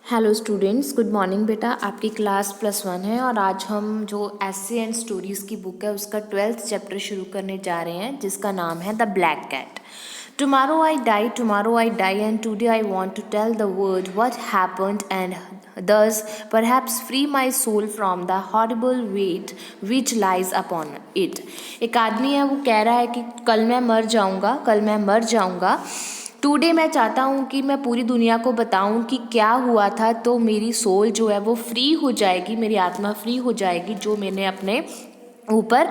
Hello students, good morning बेटा। आपकी class +1 है और आज हम जो एसे एंड स्टोरीज़ की बुक है उसका 12th चैप्टर शुरू करने जा रहे हैं जिसका नाम है the black cat. Tomorrow I die and today I want to tell the world what happened and thus perhaps free my soul from the horrible weight which lies upon it। एक आदमी है, वो कह रहा है कि कल मैं मर जाऊंगा। टुडे मैं चाहता हूँ कि मैं पूरी दुनिया को बताऊँ कि क्या हुआ था, तो मेरी सोल जो है वो फ्री हो जाएगी, मेरी आत्मा फ्री हो जाएगी जो मैंने अपने ऊपर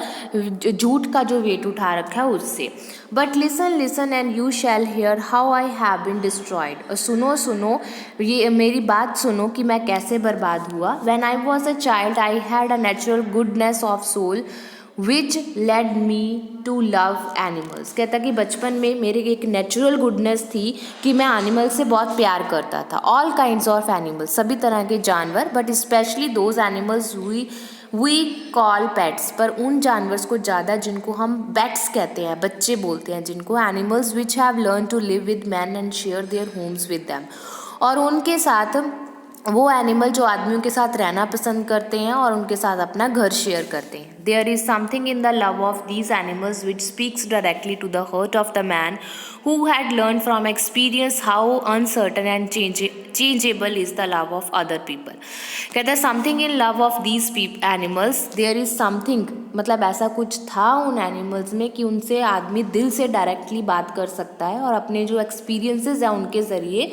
झूठ का जो वेट उठा रखा है उससे। But listen and you shall here how I have been destroyed. सुनो, ये मेरी बात सुनो कि मैं कैसे बर्बाद हुआ। When I was a child I had a natural goodness of soul which led me to love animals. कहता कि बचपन में मेरे एक नेचुरल गुडनेस थी कि मैं एनिमल से बहुत प्यार करता था। ऑल काइंड्स ऑफ एनिमल्स, सभी तरह के जानवर, but specially those animals we call pets, पर उन जानवर्स को ज़्यादा जिनको हम पेट्स कहते हैं, बच्चे बोलते हैं जिनको, animals which have learn to live with man and share their homes with them. और उनके साथ वो एनिमल जो आदमियों के साथ रहना पसंद करते हैं और उनके साथ अपना घर शेयर करते हैं। There is something in the love of these animals which speaks directly to the heart of the man who had learn from experience how uncertain and changeable is the love of other people. कहता है something in love of these animals, there is something, मतलब ऐसा कुछ था उन animals में कि उनसे आदमी दिल से डायरेक्टली बात कर सकता है और अपने जो एक्सपीरियंसेस हैं उनके ज़रिए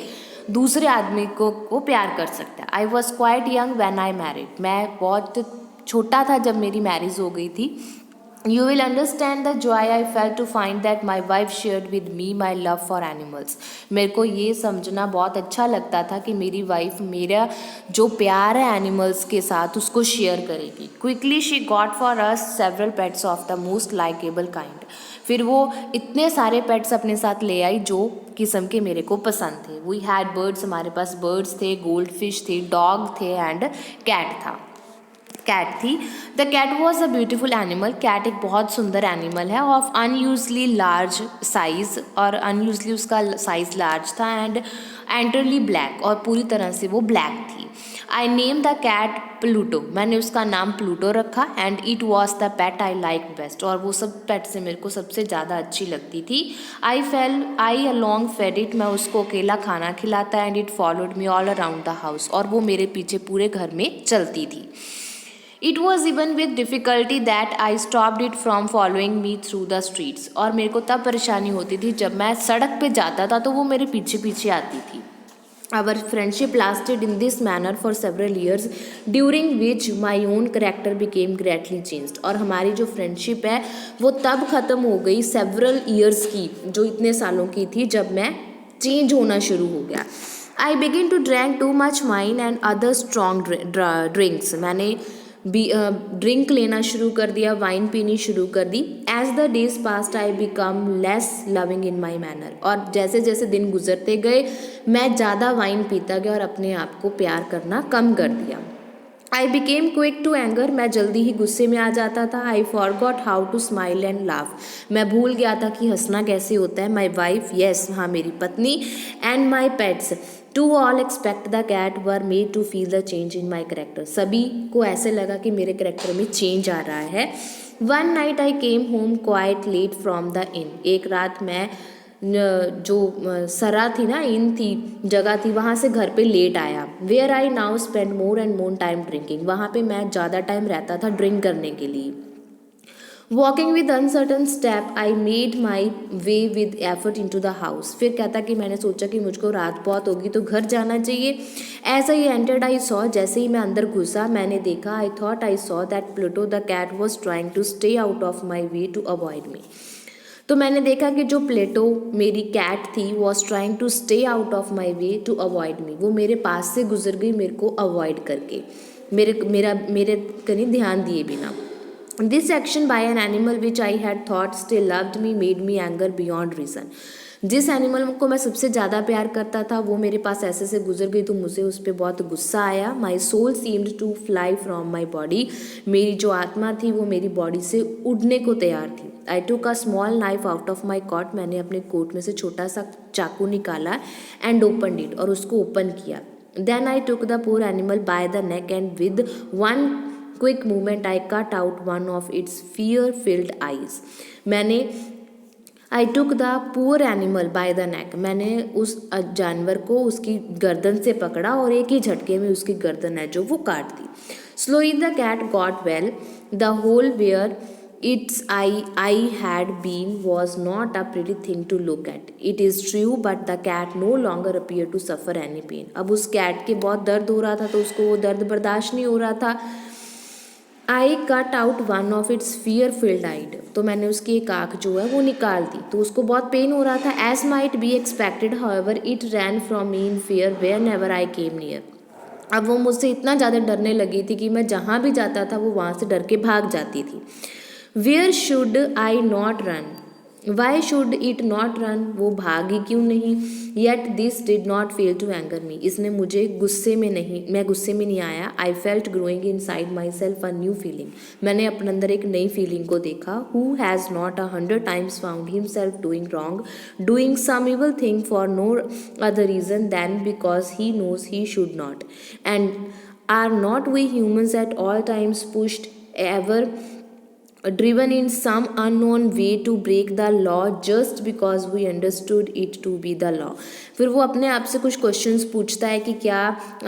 दूसरे आदमी को प्यार कर सकता है। I was quite young when I married, मैं बहुत छोटा था जब मेरी मैरिज हो गई थी। You will understand the joy I felt to find that my wife shared with me my love for animals. मेरे को ये समझना बहुत अच्छा लगता था कि मेरी वाइफ मेरा जो प्यार है एनिमल्स के साथ उसको शेयर करेगी। Quickly she got for us several pets of the most likeable kind. फिर वो इतने सारे पेट्स अपने साथ ले आई जो किस्म के मेरे को पसंद थे। वी हैड बर्ड्स, हमारे पास बर्ड्स थे, गोल्ड फिश थे, डॉग थे एंड कैट थी। The cat was a beautiful animal. Cat एक बहुत सुंदर एनिमल है ऑफ अनयूजली लार्ज साइज, और अनयूजली उसका साइज लार्ज था, एंड एंटरली ब्लैक, और पूरी तरह से वो ब्लैक थी। I name the cat Pluto, मैंने उसका नाम प्लूटो रखा। And it was the pet I like best, और वो सब पेट से मेरे को सबसे ज़्यादा अच्छी लगती थी। आई अलॉन्ग फेड इट, मैं उसको अकेला खाना खिलाता, and it followed me all around the house, और वो मेरे पीछे पूरे घर में चलती थी। It was even with difficulty that I stopped it from following me through the streets, और मेरे को तब परेशानी होती थी जब मैं सड़क पे जाता था तो वो मेरे पीछे पीछे आती थी। Our friendship lasted in this manner for several years, during which my own character became greatly changed। और हमारी जो फ्रेंडशिप है वो तब ख़त्म हो गई several years की, जो इतने सालों की थी, जब मैं चेंज होना शुरू हो गया। I began to drink too much wine and other strong drinks। मैंने ड्रिंक लेना शुरू कर दिया, वाइन पीनी शुरू कर दी। As the days passed I become less loving in my manner, और जैसे जैसे दिन गुजरते गए मैं ज़्यादा वाइन पीता गया और अपने आप को प्यार करना कम कर दिया। I became quick to anger, मैं जल्दी ही गुस्से में आ जाता था। I forgot how to smile and laugh, मैं भूल गया था कि हंसना कैसे होता है। माई वाइफ, यस हाँ मेरी पत्नी, and my pets too all expect the cat were made to feel the change in my character, सभी को ऐसे लगा कि मेरे करेक्टर में चेंज आ रहा है। One night I came home quite late from the inn, एक रात मैं जो सरा थी ना, इन थी, जगह थी, वहाँ से घर पे लेट आया। Where I now spend more and more time drinking, वहाँ पे मैं ज़्यादा टाइम रहता था ड्रिंक करने के लिए। Walking with uncertain step I made my way with effort into the house, फिर कहता कि मैंने सोचा कि मुझको रात बहुत होगी तो घर जाना चाहिए। As I entered I saw, जैसे ही मैं अंदर घुसा मैंने देखा, I thought I saw that Pluto the cat was trying to stay out of my way to avoid me. तो मैंने देखा कि जो प्लेटो मेरी कैट थी was trying to stay out of my way to avoid me, वो मेरे पास से गुजर गई मेरे को अवॉइड करके, मेरे कहीं ध्यान दिए बिना। This action by an animal which I had thought still loved me made me anger beyond reason. जिस एनिमल को मैं सबसे ज़्यादा प्यार करता था वो मेरे पास ऐसे से गुजर गई तो मुझे उस पर बहुत गुस्सा आया। My soul seemed to fly from my body, मेरी जो आत्मा थी वो मेरी बॉडी से उड़ने को तैयार थी। I took a small knife out of my coat, मैंने अपने कोट में से छोटा सा चाकू निकाला, एंड ओपन इट, और उसको ओपन किया। Then I took the poor animal by the neck and with one quick movement I cut out one of its fear-filled eyes. मैंने I took the poor animal by the neck. मैंने उस जानवर को उसकी गर्दन से पकड़ा और एक ही झटके में उसकी गर्दन है जो वो काट दी. Slowly the cat got well. The hole where its eye had been was not a pretty thing to look at. It is true, but the cat no longer appeared to suffer any pain. अब उस cat के बहुत दर्द हो रहा था तो उसको वो दर्द बर्दाश्त नहीं हो रहा था. I cut out one of its fear filled eyes. तो मैंने उसकी एक आँख जो है वो निकाल दी तो उसको बहुत पेन हो रहा था. As might be expected however it ran from me in fear whenever I came near. अब वो मुझसे इतना ज़्यादा डरने लगी थी कि मैं जहाँ भी जाता था वो वहाँ से डर के भाग जाती थी. Where should I not run, why should it not run, वो भागी क्यों नहीं. Yet this did not fail to anger me, इसने मुझे गुस्से में नहीं आया. I felt growing inside myself a new feeling, मैंने अपने अंदर एक नई फीलिंग को देखा. Who has not 100 times found himself doing wrong, doing some evil thing for no other reason than because he knows he should not. And are not we humans at all times pushed ever driven in some unknown way to break the law just because we understood it to be the law. फिर वो अपने आप से कुछ questions पूछता है कि क्या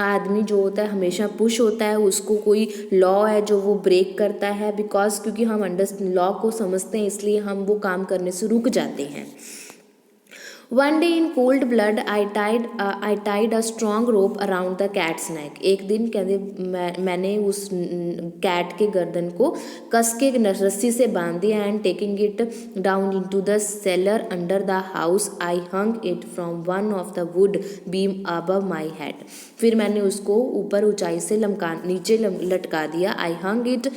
आदमी जो होता है हमेशा पुश होता है, उसको कोई लॉ है जो वो ब्रेक करता है, बिकॉज क्योंकि हम लॉ को समझते हैं इसलिए हम वो काम करने से रुक जाते हैं. One day in cold blood I tied a strong rope around the cat's neck. एक दिन कहते मैंने उस कैट के गर्दन को कस के रस्सी से बांध दिया. And taking it down into the cellar under the house I hung it from one of the wood beam above my head. फिर मैंने उसको ऊपर ऊंचाई से नीचे लटका दिया. I hung it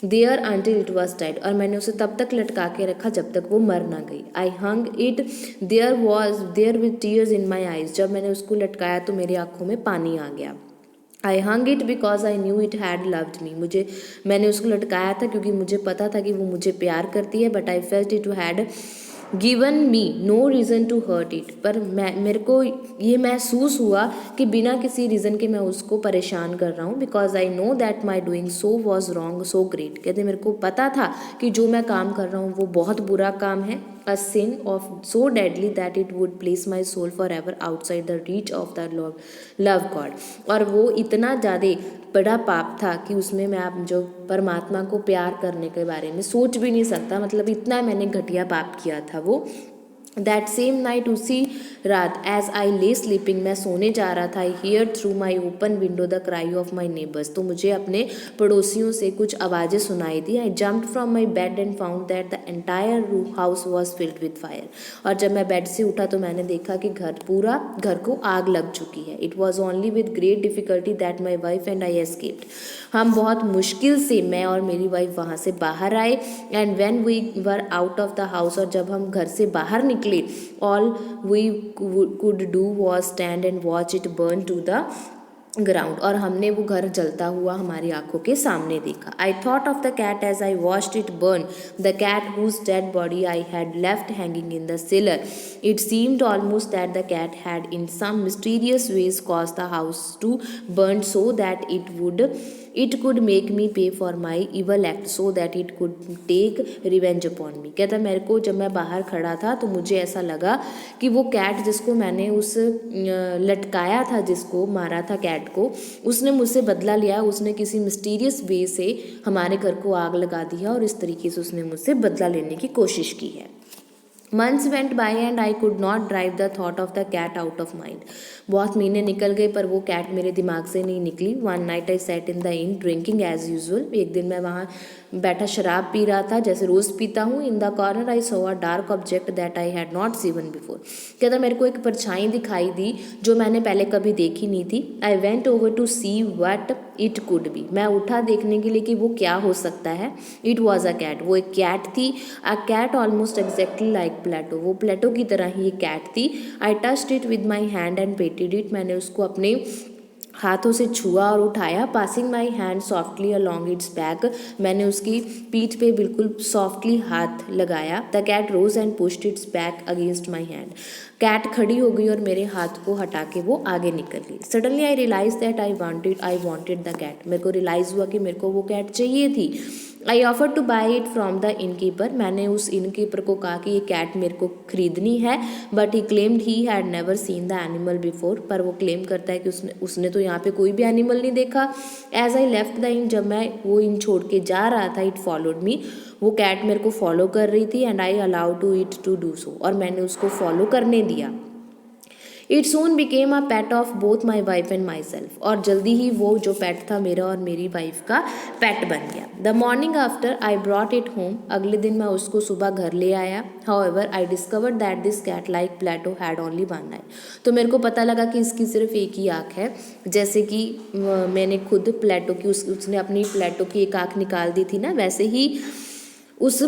there until it was dead, और मैंने उसे तब तक लटका के रखा जब तक वो मर ना गई. I hung it there with tears in my eyes, जब मैंने उसको लटकाया तो मेरी आंखों में पानी आ गया. I hung it because I knew it had loved me, मैंने उसको लटकाया था क्योंकि मुझे पता था कि वो मुझे प्यार करती है. But I felt it had given me no reason to hurt it, पर मेरे को ये महसूस हुआ कि बिना किसी रीज़न के मैं उसको परेशान कर रहा हूँ. Because I know that my doing so was wrong so great, कहते मेरे को पता था कि जो मैं काम कर रहा हूँ वो बहुत बुरा काम है. a sin of so deadly that it would place my soul forever outside the reach of the love God. और वो इतना ज़्यादा बड़ा पाप था कि उसमें मैं आप जो परमात्मा को प्यार करने के बारे में सोच भी नहीं सकता, मतलब इतना मैंने घटिया पाप किया था वो. दैट सेम नाइट, उसी रात, एज आई ले स्लीपिंग, मैं सोने जा रहा था, I hear through my open window the cry of my neighbours, तो मुझे अपने पड़ोसियों से कुछ आवाज़ें सुनाई दी. I jumped from my bed and found that the entire house was filled with fire, और जब मैं बेड से उठा तो मैंने देखा कि घर को आग लग चुकी है. It was only with great difficulty that my wife and I escaped, हम बहुत मुश्किल से, मैं और मेरी वाइफ वहाँ से बाहर आए. And when we were out of the house, और जब हम घर से बाहर निकले, all we could do was stand and watch it burn to the ground, और हमने वो घर जलता हुआ हमारी आंखों के सामने देखा. I thought of the cat as I watched it burn, the cat whose dead body I had left hanging in the cellar. It seemed almost that the cat had in some mysterious ways caused the house to burn so that it could make me pay for my evil act, so that it could take revenge upon me. कहता मेरे को जब मैं बाहर खड़ा था तो मुझे ऐसा लगा कि वो कैट जिसको मैंने उस लटकाया था, जिसको मारा था कैट को, उसने मुझसे बदला लिया. उसने किसी मिस्टीरियस वे से हमारे घर को आग लगा दिया और इस तरीके से उसने मुझसे बदला लेने की कोशिश की है. Months went by and I could not drive the thought of the cat out of mind. बहुत महीने निकल गए पर वो कैट मेरे दिमाग से नहीं निकली. One night I sat in the inn drinking as usual. एक दिन मैं वहाँ बैठा शराब पी रहा था जैसे रोज़ पीता हूँ. In the corner I saw a dark object that I had not seen before. कहता मेरे को एक परछाई दिखाई दी जो मैंने पहले कभी देखी नहीं थी. I went over to see what it could be. मैं उठा देखने के लिए कि वो क्या हो सकता है. It was a cat. वो एक कैट थी. A cat almost exactly like प्लेटो, वो प्लेटो की तरह ही एक कैट थी. I touched it with my hand and petted it. मैंने उसको अपने हाथों से छुआ और उठाया. Passing my hand softly along its back, मैंने उसकी पीठ पे बिल्कुल सॉफ्टली हाथ लगाया. The cat rose and pushed its back against my hand. Cat खड़ी हो गई और मेरे हाथ को हटा के वो आगे निकल गई। Suddenly I realise that I wanted the cat. मेरे को रियलाइज़ हुआ कि मेरे को वो कैट चाहिए थी। I offer to buy it from the innkeeper. मैंने उस इनकीपर को कहा कि ये कैट मेरे को खरीदनी है, but he claimed he had never seen the animal before. पर वो क्लेम करता है कि उसने तो यहाँ पे कोई भी एनिमल नहीं देखा। As I left the inn, जब मैं वो इन छोड़ के जा रहा था, इट फॉलोड मी। वो कैट मेरे को फॉलो कर रही थी and I allowed to it to do so, और मैंने उसको फॉलो करने दिया। It soon became a pet of both my wife and myself. और जल्दी ही वो जो पेट था मेरा और मेरी वाइफ का पेट बन गया। The morning after I brought it home. अगले दिन मैं उसको सुबह घर ले आया। However I discovered that this cat like Plato had only one eye. तो मेरे को पता लगा कि इसकी सिर्फ एक ही आँख है, जैसे कि मैंने खुद प्लेटो की उसने अपनी प्लेटो की एक आँख निकाल दी थी ना, वैसे ही उस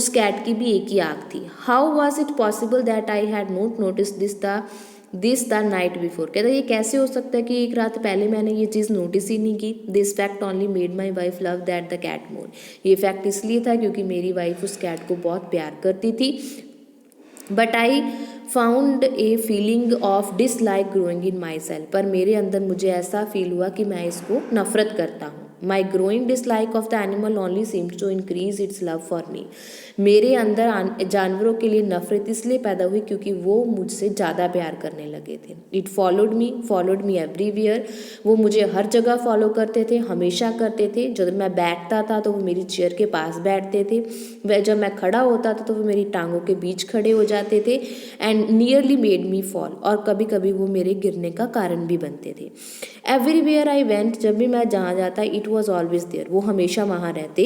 कैट की भी एक ही आँख थी। How was it possible that I had not notice this the night before. कहता ये कैसे हो सकता है कि एक रात पहले मैंने ये चीज़ नोटिस ही नहीं की। This fact only made my wife love that the cat more. ये फैक्ट इसलिए था क्योंकि मेरी वाइफ उस कैट को बहुत प्यार करती थी। But I found a feeling of dislike growing in my self. पर मेरे अंदर मुझे ऐसा फील हुआ कि मैं इसको नफरत करता हूँ। My growing dislike of the animal only seems to increase its love for me. मेरे अंदर जानवरों के लिए नफरत इसलिए पैदा हुई क्योंकि वो मुझसे ज़्यादा प्यार करने लगे थे। It followed me everywhere. वो मुझे हर जगह फॉलो करते थे, हमेशा करते थे। जब मैं बैठता था तो वो मेरी चेयर के पास बैठते थे, वह जब मैं खड़ा होता था तो वो मेरी टांगों के बीच खड़े हो जाते थे। And nearly made me fall. और कभी कभी वो मेरे गिरने का कारण भी बनते थे। एवरीवेयर आई वेंट, जब भी मैं जहाँ जाता इट वॉज ऑलवेज देयर। वो हमेशा वहाँ रहते।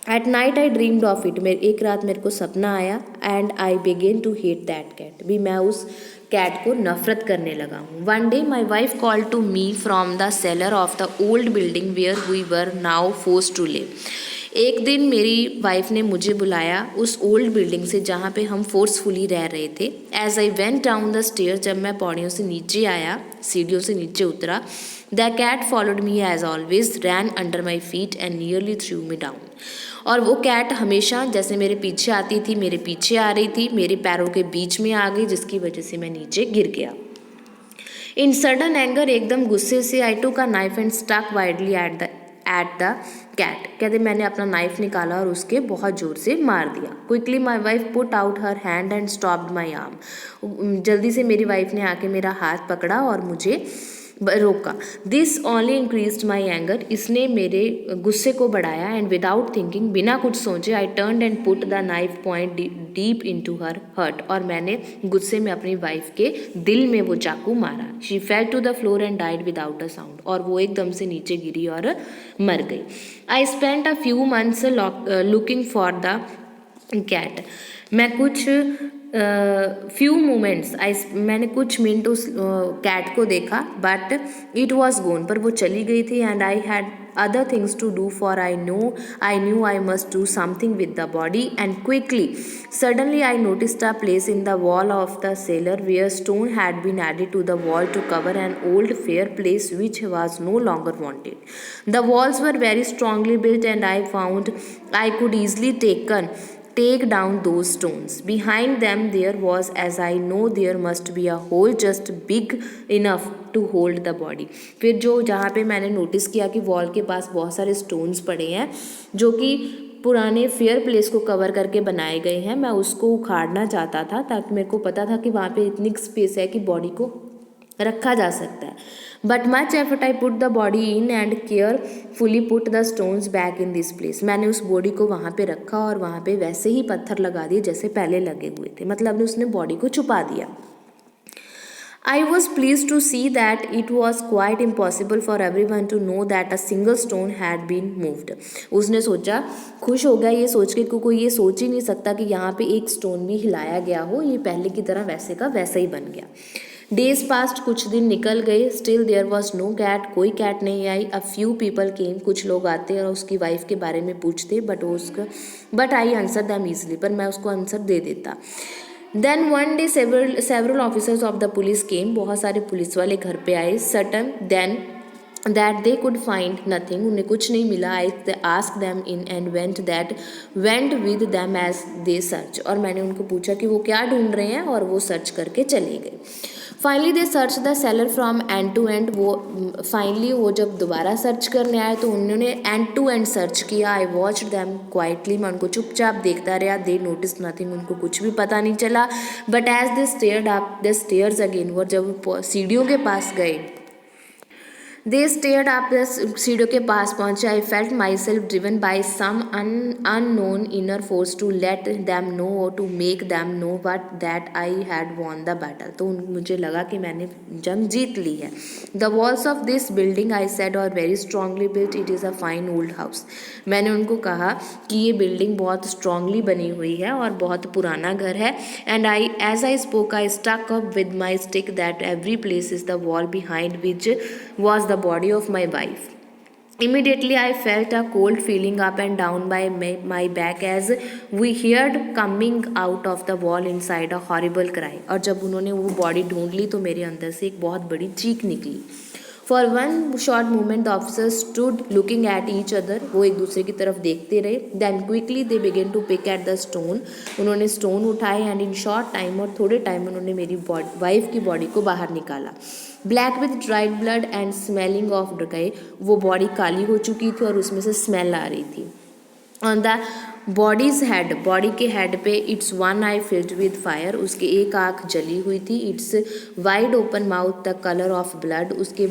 At night I dreamed of it. एक रात मेरे को सपना आया and I began to hate that cat. भी मैं उस कैट को नफरत करने लगा हूँ। One day my wife call to me from the cellar of the old building where we were now forced to live. एक दिन मेरी वाइफ ने मुझे बुलाया उस ओल्ड बिल्डिंग से जहाँ पे हम फोर्सफुली रह रहे थे। As I went down the stair, जब मैं पौड़ियों से नीचे आया, सीढ़ियों से नीचे उतरा, the cat followed me as always, ran under my feet and nearly threw me down. और वो कैट हमेशा जैसे मेरे पीछे आती थी, मेरे पीछे आ रही थी, मेरे पैरों के बीच में आ गई, जिसकी वजह से मैं नीचे गिर गया। इन सडन एंगर, एकदम गुस्से से, I took a knife and stuck widely at the cat. कहते मैंने अपना नाइफ निकाला और उसके बहुत जोर से मार दिया। Quickly my wife put out her hand and stopped my arm. जल्दी से मेरी वाइफ ने आके मेरा हाथ पकड़ा और मुझे रोका। This only increased my anger. इसने मेरे गुस्से को बढ़ाया। एंड विदाउट थिंकिंग, बिना कुछ सोचे, I turn and put the knife point deep into her heart. और मैंने गुस्से में अपनी वाइफ के दिल में वो चाकू मारा। She fell to the floor and died without a sound. और वो एकदम से नीचे गिरी और मर गई। I spent a few months looking for the cat. मैं कुछ मैंने कुछ मिनट उस कैट को देखा, बट इट वॉज गोन। पर वो चली गई थी। And I had other things to do, for I knew I must do something with the body. And quickly suddenly I noticed a place in the wall of the cellar where stone had been added to the wall to cover an old fireplace which was no longer wanted. The walls were very strongly built and I found I could easily take down those stones. Behind them there was, as I know, there must be a hole just big enough to hold the body. फिर जो जहाँ पे मैंने notice किया कि wall के पास बहुत सारे स्टोन्स पड़े हैं जो कि पुराने फेयर प्लेस को कवर करके बनाए गए हैं, मैं उसको उखाड़ना चाहता था, ताकि मेरे को पता था कि वहाँ पे इतनी स्पेस है कि बॉडी को रखा जा सकता है। But much effort I put the body in and carefully put the stones back in this place. मैंने उस बॉडी को वहाँ पे रखा और वहाँ पे वैसे ही पत्थर लगा दिए जैसे पहले लगे हुए थे। मतलब उसने बॉडी को छुपा दिया। I was pleased to see that it was quite impossible for everyone to know that a single stone had been moved. उसने सोचा, खुश हो गया ये सोच के कि कोई ये सोच ही नहीं सकता कि यहाँ पे एक स्टोन भी हिलाया गया हो, ये पहले की तरह वैसे का वैसा ही बन गया। डेज पास्ट, कुछ दिन निकल गए। Still there was no cat, कोई कैट नहीं आई। अ फ्यू पीपल केम, कुछ लोग आते और उसकी वाइफ के बारे में पूछते, but I answer them easily, पर मैं उसको आंसर दे देता। Then one day several officers of the police came, बहुत सारे पुलिस वाले घर पे आए। Certain then that they could find nothing, उन्हें कुछ नहीं मिला. I asked them in and went with them as they search, और मैंने उनको पूछा कि वो क्या ढूंढ रहे हैं और वो सर्च करके चले गए. Finally they search the cellar from end to end. वो फाइनली वो जब दोबारा सर्च करने आए तो उन्होंने एंड टू एंड सर्च किया. आई वॉच दैम क्वाइटली, मैं उनको चुपचाप देखता रहा. दे नोटिस नथिंग, उनको कुछ भी पता नहीं चला. But as they stared up the stairs again, वो जब सीढ़ियों के पास गए, दे स्टेयर्ड अप द सीढ़ियों के पास पहुंचे. I felt myself driven by some unknown inner force to let them know or to make them know but that I had won the battle. तो मुझे लगा कि मैंने जंग जीत ली है. The walls of this building I said are very strongly built, it is a fine old house. मैंने उनको कहा कि ये बिल्डिंग बहुत स्ट्रांगली बनी हुई है और बहुत पुराना घर है. And I as I spoke I stuck up with my stick that every place is the wall behind which was the body of my wife. Immediately I felt a cold feeling up and down my back as we heard coming out of the wall inside a horrible cry. और जब उन्होंने वो body ढूंढ ली तो मेरे अंदर से एक बहुत बड़ी चीख निकली. For one short moment the officers stood looking at each other. वो एक दूसरे की तरफ देखते रहे. Then quickly they began to pick at the stone. उन्होंने स्टोन उठाए and in short time, और थोड़े टाइम उन्होंने मेरी वाइफ की बॉडी को बाहर निकाला. Black with dried blood and smelling of ड्रकाई. वो बॉडी काली हो चुकी थी और उसमें से स्मेल आ रही थी. On the bodies head, body के हेड पे it's one I field with fire. उसके एक आँख जली हुई थी. It's wide open mouth the colour of blood. उसके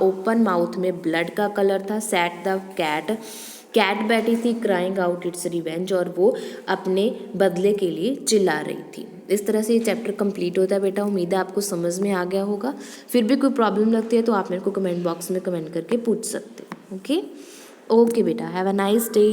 ओपन माउथ में ब्लड का कलर था. सैट द कैट बैठी थी क्राइंग आउट इट्स रिवेंज, और वो अपने बदले के लिए चिल्ला रही थी. इस तरह से ये चैप्टर कंप्लीट होता है बेटा. उम्मीद है आपको समझ में आ गया होगा. फिर भी कोई प्रॉब्लम लगती है तो आप मेरे को कमेंट बॉक्स में कमेंट करके पूछ सकते हो. ओके बेटा, हैव अ नाइस डे.